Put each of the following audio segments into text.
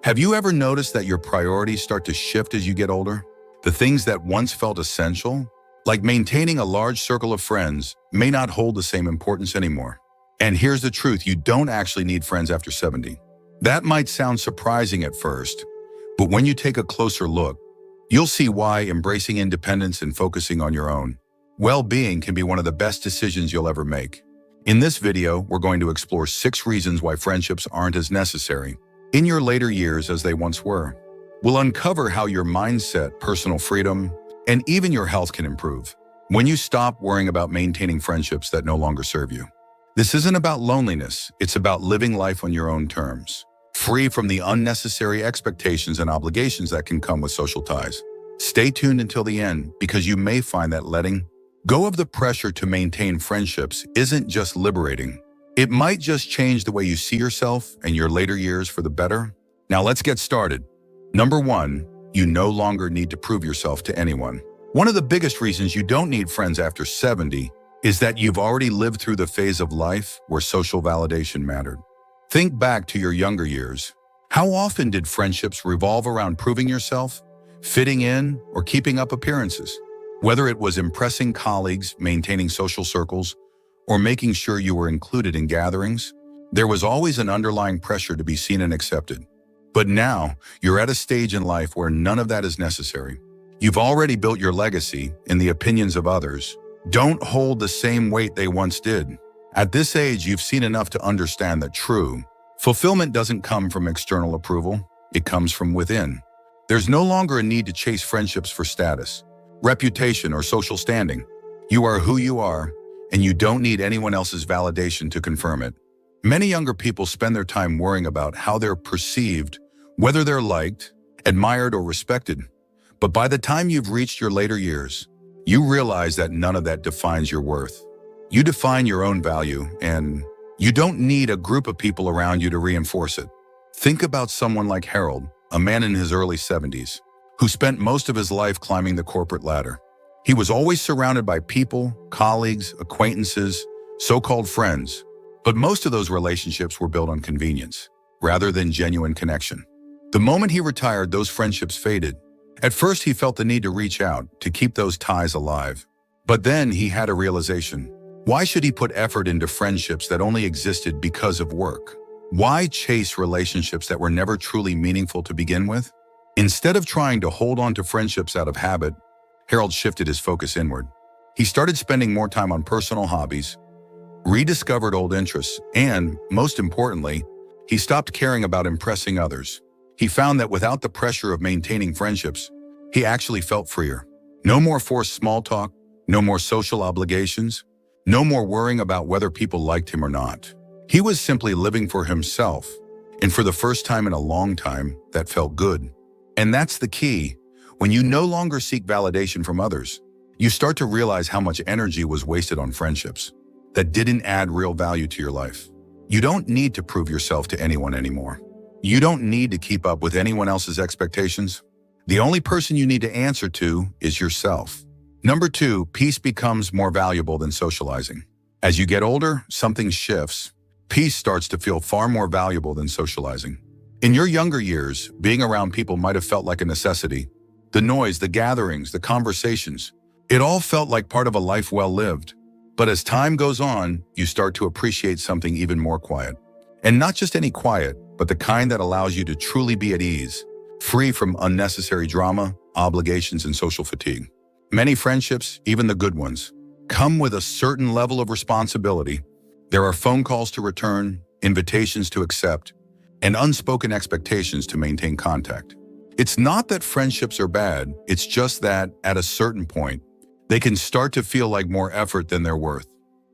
Have you ever noticed that your priorities start to shift as you get older? The things that once felt essential, like maintaining a large circle of friends, may not hold the same importance anymore. And here's the truth, you don't actually need friends after 70. That might sound surprising at first, but when you take a closer look, you'll see why embracing independence and focusing on your own well-being can be one of the best decisions you'll ever make. In this video, we're going to explore 6 reasons why friendships aren't as necessary in your later years as they once were. We'll uncover how your mindset, personal freedom, and even your health can improve when you stop worrying about maintaining friendships that no longer serve you. This isn't about loneliness, it's about living life on your own terms, free from the unnecessary expectations and obligations that can come with social ties. Stay tuned until the end, because you may find that letting go of the pressure to maintain friendships isn't just liberating. It might just change the way you see yourself and your later years for the better. Now let's get started. Number 1, you no longer need to prove yourself to anyone. One of the biggest reasons you don't need friends after 70 is that you've already lived through the phase of life where social validation mattered. Think back to your younger years. How often did friendships revolve around proving yourself, fitting in, or keeping up appearances? Whether it was impressing colleagues, maintaining social circles, or making sure you were included in gatherings, there was always an underlying pressure to be seen and accepted. But now, you're at a stage in life where none of that is necessary. You've already built your legacy, and the opinions of others don't hold the same weight they once did. At this age, you've seen enough to understand that true fulfillment doesn't come from external approval, it comes from within. There's no longer a need to chase friendships for status, reputation, or social standing. You are who you are, and you don't need anyone else's validation to confirm it. Many younger people spend their time worrying about how they're perceived, whether they're liked, admired, or respected. But by the time you've reached your later years, you realize that none of that defines your worth. You define your own value, and you don't need a group of people around you to reinforce it. Think about someone like Harold, a man in his early 70s, who spent most of his life climbing the corporate ladder. He was always surrounded by people, colleagues, acquaintances, so-called friends. But most of those relationships were built on convenience, rather than genuine connection. The moment he retired, those friendships faded. At first, he felt the need to reach out, to keep those ties alive. But then he had a realization. Why should he put effort into friendships that only existed because of work? Why chase relationships that were never truly meaningful to begin with? Instead of trying to hold on to friendships out of habit, Harold shifted his focus inward. He started spending more time on personal hobbies, rediscovered old interests, and, most importantly, he stopped caring about impressing others. He found that without the pressure of maintaining friendships, he actually felt freer. No more forced small talk, no more social obligations, no more worrying about whether people liked him or not. He was simply living for himself, and for the first time in a long time, that felt good. And that's the key. When you no longer seek validation from others, you start to realize how much energy was wasted on friendships that didn't add real value to your life. You don't need to prove yourself to anyone anymore. You don't need to keep up with anyone else's expectations. The only person you need to answer to is yourself. Number 2, peace becomes more valuable than socializing. As you get older, something shifts. Peace starts to feel far more valuable than socializing. In your younger years, being around people might have felt like a necessity. The noise, the gatherings, the conversations, it all felt like part of a life well lived. But as time goes on, you start to appreciate something even more quiet. And not just any quiet, but the kind that allows you to truly be at ease, free from unnecessary drama, obligations, and social fatigue. Many friendships, even the good ones, come with a certain level of responsibility. There are phone calls to return, invitations to accept, and unspoken expectations to maintain contact. It's not that friendships are bad, it's just that, at a certain point, they can start to feel like more effort than they're worth.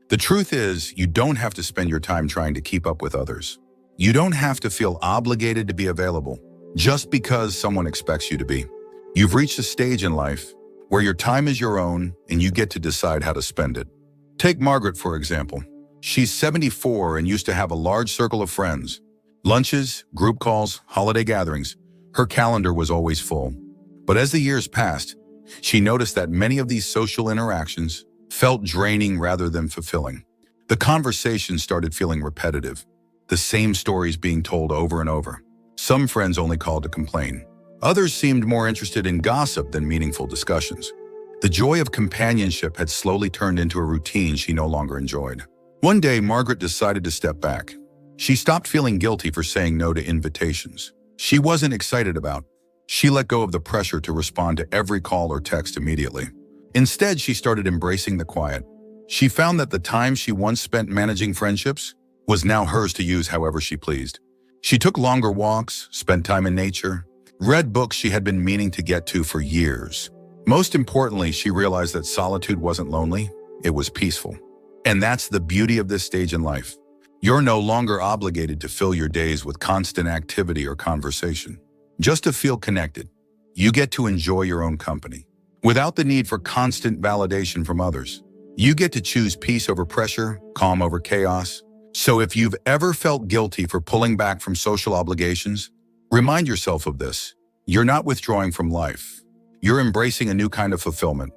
The truth is, you don't have to spend your time trying to keep up with others. You don't have to feel obligated to be available just because someone expects you to be. You've reached a stage in life where your time is your own and you get to decide how to spend it. Take Margaret, for example. She's 74 and used to have a large circle of friends. Lunches, group calls, holiday gatherings. Her calendar was always full. But as the years passed, she noticed that many of these social interactions felt draining rather than fulfilling. The conversation started feeling repetitive, the same stories being told over and over. Some friends only called to complain. Others seemed more interested in gossip than meaningful discussions. The joy of companionship had slowly turned into a routine she no longer enjoyed. One day, Margaret decided to step back. She stopped feeling guilty for saying no to invitations she wasn't excited about. She let go of the pressure to respond to every call or text immediately. Instead, she started embracing the quiet. She found that the time she once spent managing friendships was now hers to use however she pleased. She took longer walks, spent time in nature, read books she had been meaning to get to for years. Most importantly, she realized that solitude wasn't lonely, it was peaceful. And that's the beauty of this stage in life. You're no longer obligated to fill your days with constant activity or conversation. Just to feel connected, you get to enjoy your own company, without the need for constant validation from others. You get to choose peace over pressure, calm over chaos. So if you've ever felt guilty for pulling back from social obligations, remind yourself of this. You're not withdrawing from life. You're embracing a new kind of fulfillment.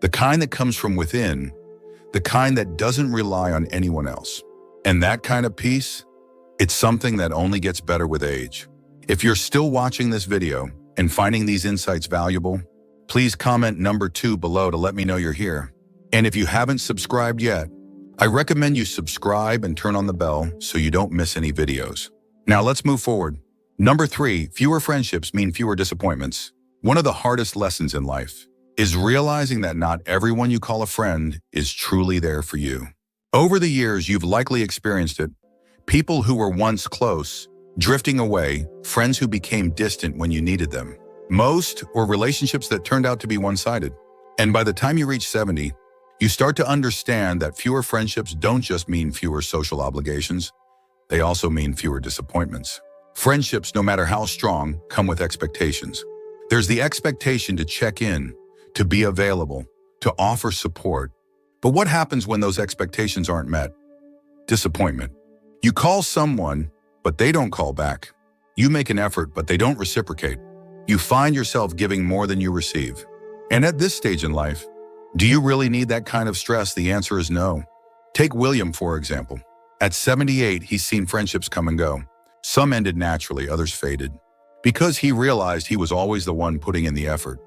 The kind that comes from within, the kind that doesn't rely on anyone else. And that kind of peace, it's something that only gets better with age. If you're still watching this video and finding these insights valuable, please comment number 2 below to let me know you're here. And if you haven't subscribed yet, I recommend you subscribe and turn on the bell so you don't miss any videos. Now let's move forward. Number 3, fewer friendships mean fewer disappointments. One of the hardest lessons in life is realizing that not everyone you call a friend is truly there for you. Over the years, you've likely experienced it. People who were once close, drifting away, friends who became distant when you needed them. Most, or relationships that turned out to be one-sided. And by the time you reach 70, you start to understand that fewer friendships don't just mean fewer social obligations, they also mean fewer disappointments. Friendships, no matter how strong, come with expectations. There's the expectation to check in, to be available, to offer support. But what happens when those expectations aren't met? Disappointment. You call someone, but they don't call back. You make an effort, but they don't reciprocate. You find yourself giving more than you receive. And at this stage in life, do you really need that kind of stress? The answer is no. Take William, for example. At 78, he's seen friendships come and go. Some ended naturally, others faded. Because he realized he was always the one putting in the effort.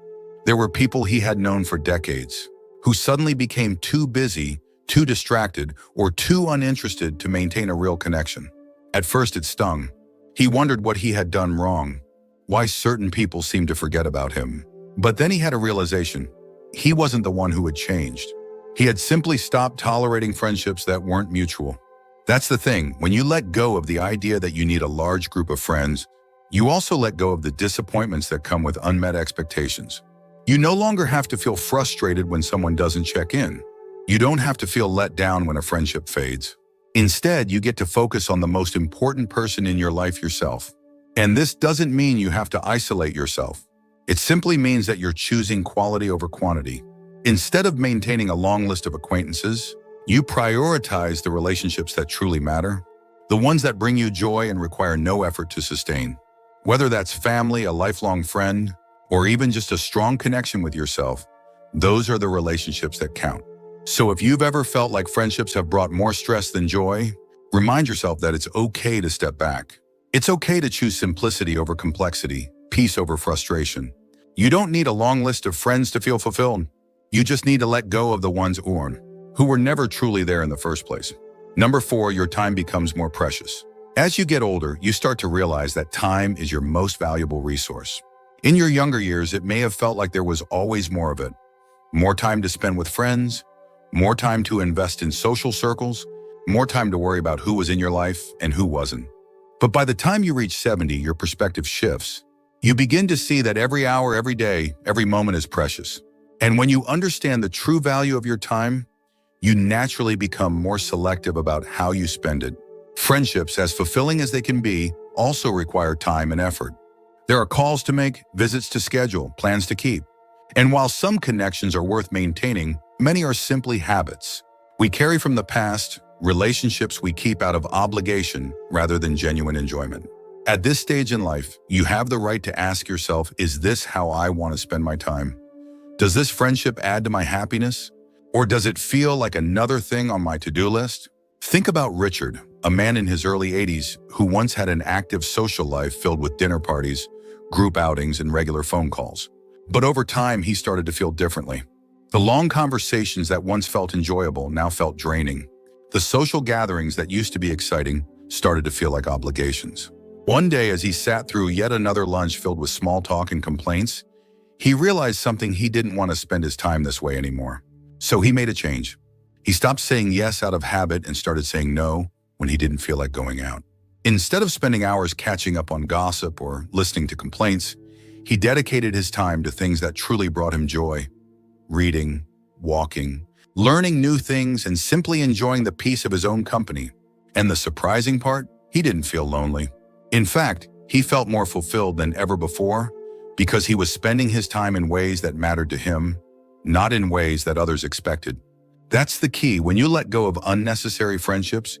There were people he had known for decades who suddenly became too busy, too distracted, or too uninterested to maintain a real connection. At first it stung. He wondered what he had done wrong, why certain people seemed to forget about him. But then he had a realization. He wasn't the one who had changed. He had simply stopped tolerating friendships that weren't mutual. That's the thing, when you let go of the idea that you need a large group of friends, you also let go of the disappointments that come with unmet expectations. You no longer have to feel frustrated when someone doesn't check in. You don't have to feel let down when a friendship fades. Instead, you get to focus on the most important person in your life, yourself. And this doesn't mean you have to isolate yourself. It simply means that you're choosing quality over quantity. Instead of maintaining a long list of acquaintances, you prioritize the relationships that truly matter, the ones that bring you joy and require no effort to sustain. Whether that's family, a lifelong friend, or even just a strong connection with yourself, those are the relationships that count. So if you've ever felt like friendships have brought more stress than joy, remind yourself that it's okay to step back. It's okay to choose simplicity over complexity, peace over frustration. You don't need a long list of friends to feel fulfilled. You just need to let go of the ones who were never truly there in the first place. Number 4, your time becomes more precious. As you get older, you start to realize that time is your most valuable resource. In your younger years, it may have felt like there was always more of it. More time to spend with friends, more time to invest in social circles, more time to worry about who was in your life and who wasn't. But by the time you reach 70, your perspective shifts. You begin to see that every hour, every day, every moment is precious. And when you understand the true value of your time, you naturally become more selective about how you spend it. Friendships, as fulfilling as they can be, also require time and effort. There are calls to make, visits to schedule, plans to keep. And while some connections are worth maintaining, many are simply habits we carry from the past, relationships we keep out of obligation rather than genuine enjoyment. At this stage in life, you have the right to ask yourself, is this how I want to spend my time? Does this friendship add to my happiness? Or does it feel like another thing on my to-do list? Think about Richard, a man in his early 80s who once had an active social life filled with dinner parties, group outings, and regular phone calls. But over time, he started to feel differently. The long conversations that once felt enjoyable now felt draining. The social gatherings that used to be exciting started to feel like obligations. One day, as he sat through yet another lunch filled with small talk and complaints, he realized something: he didn't want to spend his time this way anymore. So he made a change. He stopped saying yes out of habit and started saying no when he didn't feel like going out. Instead of spending hours catching up on gossip or listening to complaints, he dedicated his time to things that truly brought him joy: reading, walking, learning new things, and simply enjoying the peace of his own company. And the surprising part, he didn't feel lonely. In fact, he felt more fulfilled than ever before because he was spending his time in ways that mattered to him, not in ways that others expected. That's the key. When you let go of unnecessary friendships,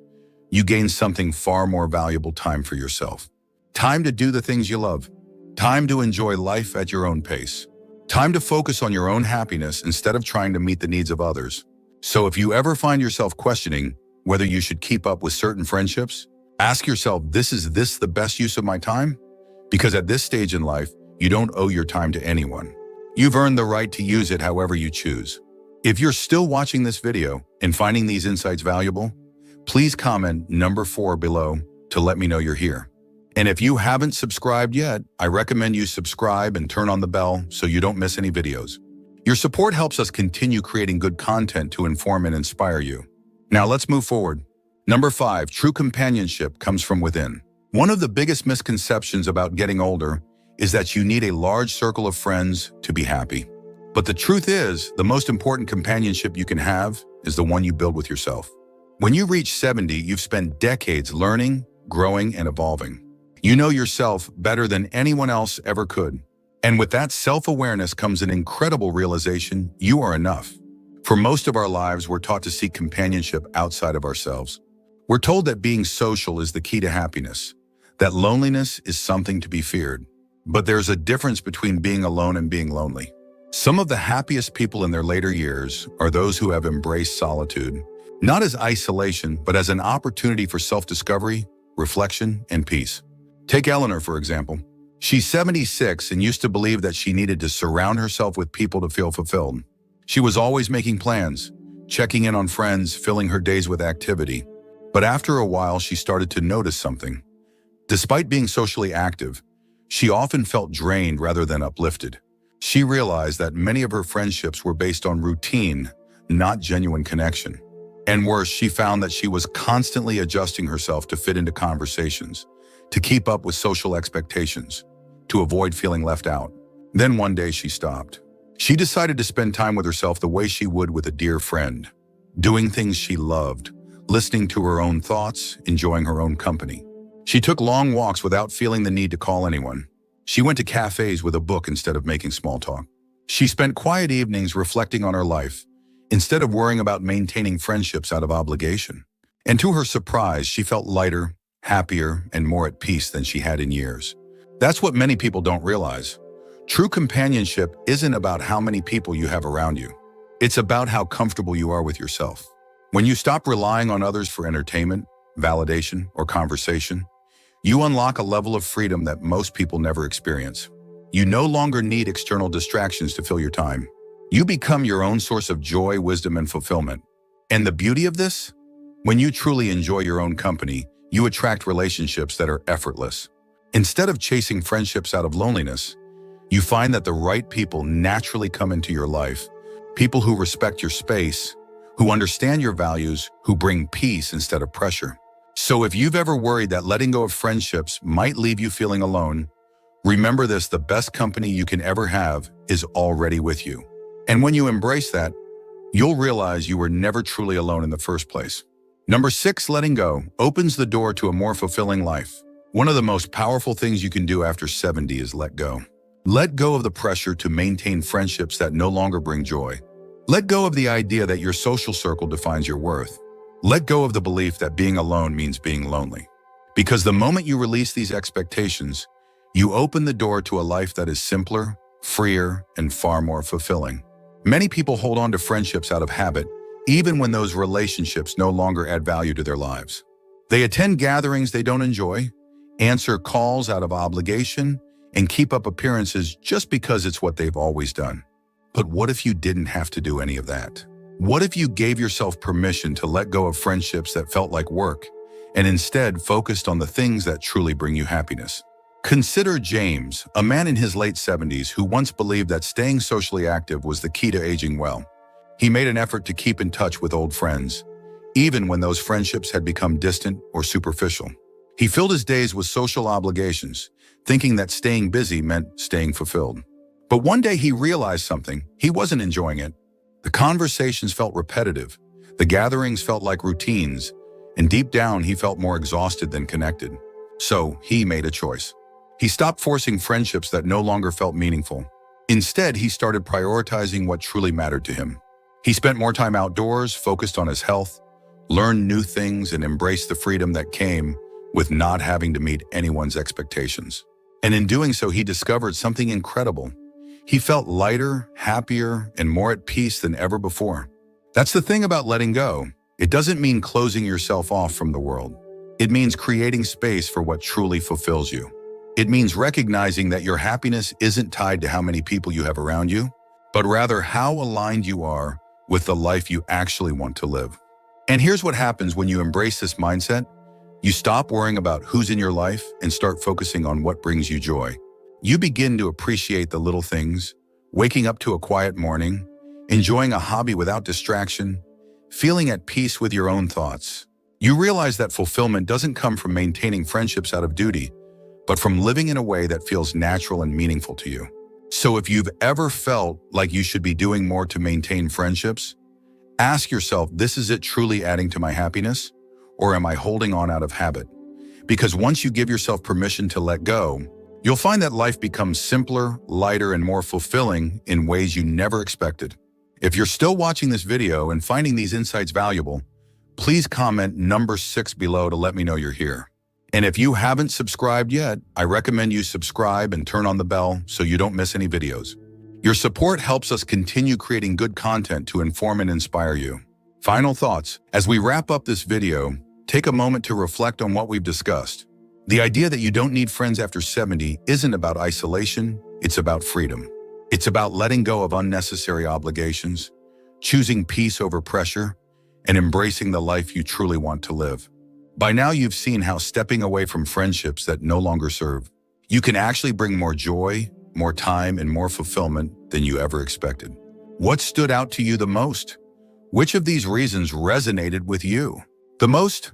you gain something far more valuable: time for yourself. Time to do the things you love. Time to enjoy life at your own pace. Time to focus on your own happiness instead of trying to meet the needs of others. So if you ever find yourself questioning whether you should keep up with certain friendships, ask yourself, is this the best use of my time? Because at this stage in life, you don't owe your time to anyone. You've earned the right to use it however you choose. If you're still watching this video and finding these insights valuable, please comment number 4 below to let me know you're here. And if you haven't subscribed yet, I recommend you subscribe and turn on the bell so you don't miss any videos. Your support helps us continue creating good content to inform and inspire you. Now let's move forward. Number 5, true companionship comes from within. One of the biggest misconceptions about getting older is that you need a large circle of friends to be happy. But the truth is, the most important companionship you can have is the one you build with yourself. When you reach 70, you've spent decades learning, growing, and evolving. You know yourself better than anyone else ever could. And with that self-awareness comes an incredible realization: you are enough. For most of our lives, we're taught to seek companionship outside of ourselves. We're told that being social is the key to happiness, that loneliness is something to be feared. But there's a difference between being alone and being lonely. Some of the happiest people in their later years are those who have embraced solitude, not as isolation, but as an opportunity for self-discovery, reflection, and peace. Take Eleanor, for example. She's 76 and used to believe that she needed to surround herself with people to feel fulfilled. She was always making plans, checking in on friends, filling her days with activity. But after a while, she started to notice something. Despite being socially active, she often felt drained rather than uplifted. She realized that many of her friendships were based on routine, not genuine connection. And worse, she found that she was constantly adjusting herself to fit into conversations, to keep up with social expectations, to avoid feeling left out. Then one day she stopped. She decided to spend time with herself the way she would with a dear friend, doing things she loved, listening to her own thoughts, enjoying her own company. She took long walks without feeling the need to call anyone. She went to cafes with a book instead of making small talk. She spent quiet evenings reflecting on her life, instead of worrying about maintaining friendships out of obligation. And to her surprise, she felt lighter, happier, and more at peace than she had in years. That's what many people don't realize. True companionship isn't about how many people you have around you. It's about how comfortable you are with yourself. When you stop relying on others for entertainment, validation, or conversation, you unlock a level of freedom that most people never experience. You no longer need external distractions to fill your time. You become your own source of joy, wisdom, and fulfillment. And the beauty of this? When you truly enjoy your own company, you attract relationships that are effortless. Instead of chasing friendships out of loneliness, you find that the right people naturally come into your life. People who respect your space, who understand your values, who bring peace instead of pressure. So if you've ever worried that letting go of friendships might leave you feeling alone, remember this: the best company you can ever have is already with you. And when you embrace that, you'll realize you were never truly alone in the first place. Number 6, letting go opens the door to a more fulfilling life. One of the most powerful things you can do after 70 is let go. Let go of the pressure to maintain friendships that no longer bring joy. Let go of the idea that your social circle defines your worth. Let go of the belief that being alone means being lonely. Because the moment you release these expectations, you open the door to a life that is simpler, freer, and far more fulfilling. Many people hold on to friendships out of habit, even when those relationships no longer add value to their lives. They attend gatherings they don't enjoy, answer calls out of obligation, and keep up appearances just because it's what they've always done. But what if you didn't have to do any of that? What if you gave yourself permission to let go of friendships that felt like work and instead focused on the things that truly bring you happiness? Consider James, a man in his late 70s who once believed that staying socially active was the key to aging well. He made an effort to keep in touch with old friends, even when those friendships had become distant or superficial. He filled his days with social obligations, thinking that staying busy meant staying fulfilled. But one day he realized something. He wasn't enjoying it. The conversations felt repetitive. The gatherings felt like routines, and deep down he felt more exhausted than connected. So he made a choice. He stopped forcing friendships that no longer felt meaningful. Instead, he started prioritizing what truly mattered to him. He spent more time outdoors, focused on his health, learned new things, and embraced the freedom that came with not having to meet anyone's expectations. And in doing so, he discovered something incredible. He felt lighter, happier, and more at peace than ever before. That's the thing about letting go. It doesn't mean closing yourself off from the world. It means creating space for what truly fulfills you. It means recognizing that your happiness isn't tied to how many people you have around you, but rather how aligned you are with the life you actually want to live. And here's what happens when you embrace this mindset. You stop worrying about who's in your life and start focusing on what brings you joy. You begin to appreciate the little things, waking up to a quiet morning, enjoying a hobby without distraction, feeling at peace with your own thoughts. You realize that fulfillment doesn't come from maintaining friendships out of duty, but from living in a way that feels natural and meaningful to you. So if you've ever felt like you should be doing more to maintain friendships, ask yourself, is it truly adding to my happiness? Or am I holding on out of habit? Because once you give yourself permission to let go, you'll find that life becomes simpler, lighter, and more fulfilling in ways you never expected. If you're still watching this video and finding these insights valuable, please comment number 6 below to let me know you're here. And if you haven't subscribed yet, I recommend you subscribe and turn on the bell so you don't miss any videos. Your support helps us continue creating good content to inform and inspire you. Final thoughts. As we wrap up this video, take a moment to reflect on what we've discussed. The idea that you don't need friends after 70 isn't about isolation, it's about freedom. It's about letting go of unnecessary obligations, choosing peace over pressure, and embracing the life you truly want to live. By now, you've seen how stepping away from friendships that no longer serve, you can actually bring more joy, more time, and more fulfillment than you ever expected. What stood out to you the most? Which of these reasons resonated with you the most?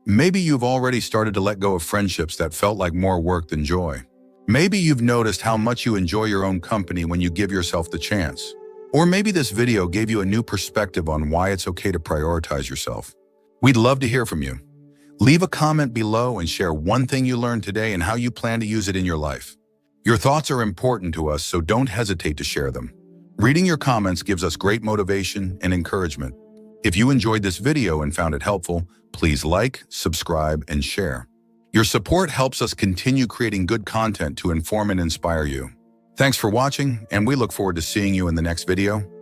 Maybe you've already started to let go of friendships that felt like more work than joy. Maybe you've noticed how much you enjoy your own company when you give yourself the chance. Or maybe this video gave you a new perspective on why it's okay to prioritize yourself. We'd love to hear from you. Leave a comment below and share one thing you learned today and how you plan to use it in your life. Your thoughts are important to us, so don't hesitate to share them. Reading your comments gives us great motivation and encouragement. If you enjoyed this video and found it helpful, please like, subscribe, and share. Your support helps us continue creating good content to inform and inspire you. Thanks for watching, and we look forward to seeing you in the next video.